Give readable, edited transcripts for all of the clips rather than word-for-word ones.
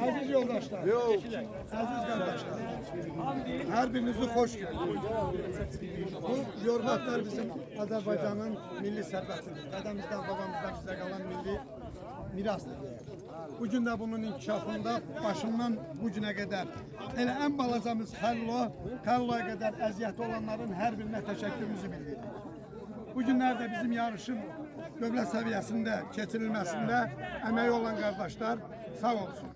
Aziz yoldaşlar, aziz kardeşler, her birinizi hoş geldiniz. Bu yorgatlar bizim Azerbaycan'ın milli servetidir. Dedemizden, babamızdan bize kalan milli mirastır. Bugün de bunun inkişafında başından bugüne kadar, hele en balacamız Xəlloya kadar əziyyəti olanların her birine teşekkürümüzü bildiririk. Bugünlerde bizim yarışın dövlət seviyesinde keçirilməsində əməyi olan kardeşler sağ olsun.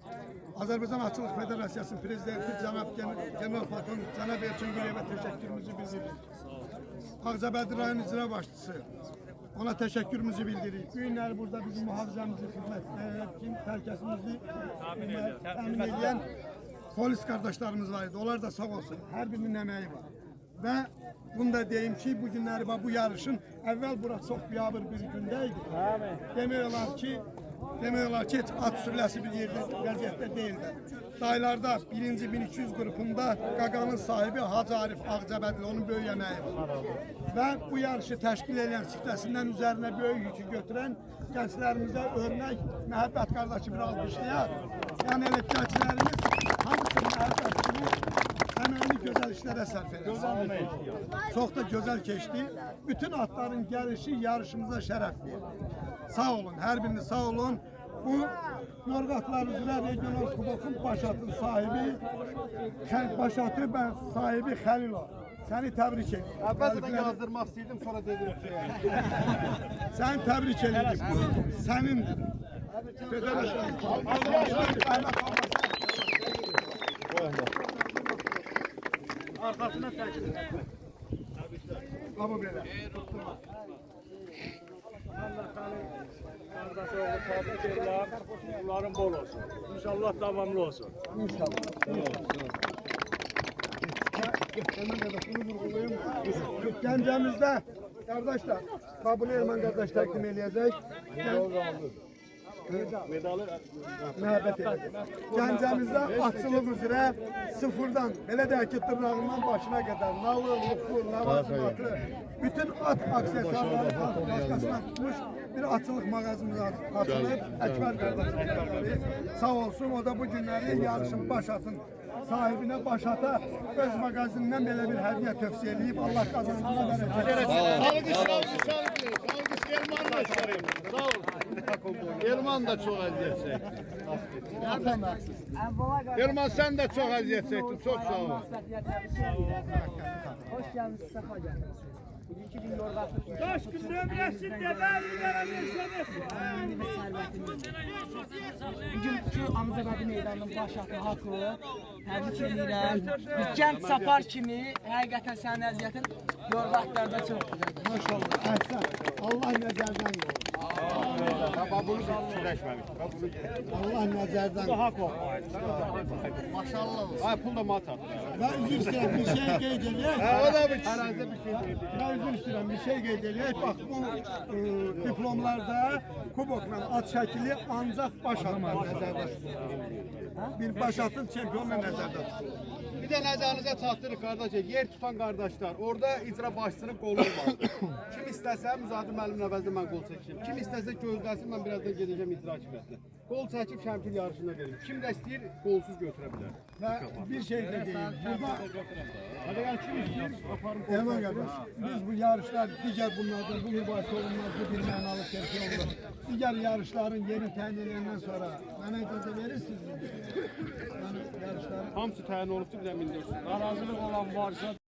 Azerbaycan Atçılıq Federasiyası'nın prezidenti General Patron Cənab Elçin Güliyev'e teşekkürümüzü bildiririk. Ağcabədi rayon icra başçısı, ona teşekkürümüzü bildiririk. Günler burada bizim muhafizemizi, herkesimizi temin eden polis kardeşlerimiz vardı. Onlar da sağ olsun. Her birinin emeği var. Ve bunu da diyeyim ki bugünler bu yarışın evvel burada çok biabır bir gündeydi. Demiyorlar ki hiç at sürüləsi bir yerde vəziyyətdə değildi. Daylarda 1200 grubunda Qaqanın sahibi Hacı Arif Ağcabədli, onun böyük emeği var. Ve bu yarışı təşkil eden çiftəsindən üzerine böyük yükü götüren gençlerimize örnek Məhəbbət kardeşi bir alkışlayar. Yani evet gençlerimiz hamısının Məhəbbətini emeğini güzel işlere sarf eder. Çok da güzel geçti. Bütün atların gelişi yarışımıza şeref verdi. Sağ olun, her biriniz sağ olun. Bu Yorgatlar üzrə regional kubokun başatın sahibi, başatı və sahibi Xəlilo. Səni təbrik edirəm. Əvvəlcədən yazdırmaq istəyirdim, sonra dedim ki, səni təbrik edirəm. Sənindir. Federasyon. arkasına çəkilin. Ama belə. Kardeş oğlu tebrik ederim. Bunların bol olsun. İnşallah devamlı olsun. Gəncəmizdə kardeşler, bunu Ermən kardeşler kim eləyəcək? Məhəbbət edəcək. Gəncəmizdə atçılıq üzrə sıfırdan, belə deyək ki, dırnağından başına kadar, nalı, lukur, lavazımatı, bütün at aksesuarları başkasına tutmuş bir atçılıq mağazımız açılıb. Əkbər kardeşler sağ olsun, o da bu günləri yarışın başatın sahibine başata öz magazininden belə bir hediye tövsiye edib. Allah kazanımına verəcək. Erman da çıkarayım. Sağ ol. Erman da çok eziyet çekti. Erman sen de çok eziyet çektin. Çok sağ ol. Hoş geldiniz, sefa geldiniz. Bugünkü gün yorgatlık bugünkü Ağcabədi meydanının başatı haqqı təbrik edirəm. Bir gənc sapar kimi həqiqətən sənin əziyyətin yorgatlarda çox güzeldir. Maşallah. Əhsən. Allah nəzərdən qoyur. Bunu süreşmemiş. Allah nəzərdən qoyur. Maşallah. Ay pul da mat attı. Ben üzür istəyirəm bir şey qeyd edək. O da bir Arazide bir şey. Ben üzür istəyirəm bir şey qeyd edək. Bak bu diplomlarda kubokla at şəkili ancaq baş atlar nəzərdə tutulur. Bir baş atın çempionla nəzərdə tutulur. Bir de nəzərinizə çatdırır qardaşlar. Yer tutan qardaşlar. Orada icra başçısının qolu var. Kim istəsə Müzadir müəllimin əvəzində mən qol çəkəcəm. Kim istəsə gözləsin, mən birazdan gedəcəm icra hakimiyyətinə. Qol çəkib şəmkil yarışına verim. Kim də istəyir qolsuz götürə bilər. Və bir şey de deyim. Burada kim istəyir? Erman qardaş, biz bu yarışlar digər bunlardan, bu mübahisə olunmazdı bir mənalı terfi olur. Digər yarışların yeri təyin edəndən sonra mənə icazə verirsiniz mi? Yəni yarışların Hamısı təyin olubdur, bir də 1400. Narazılık olan varsa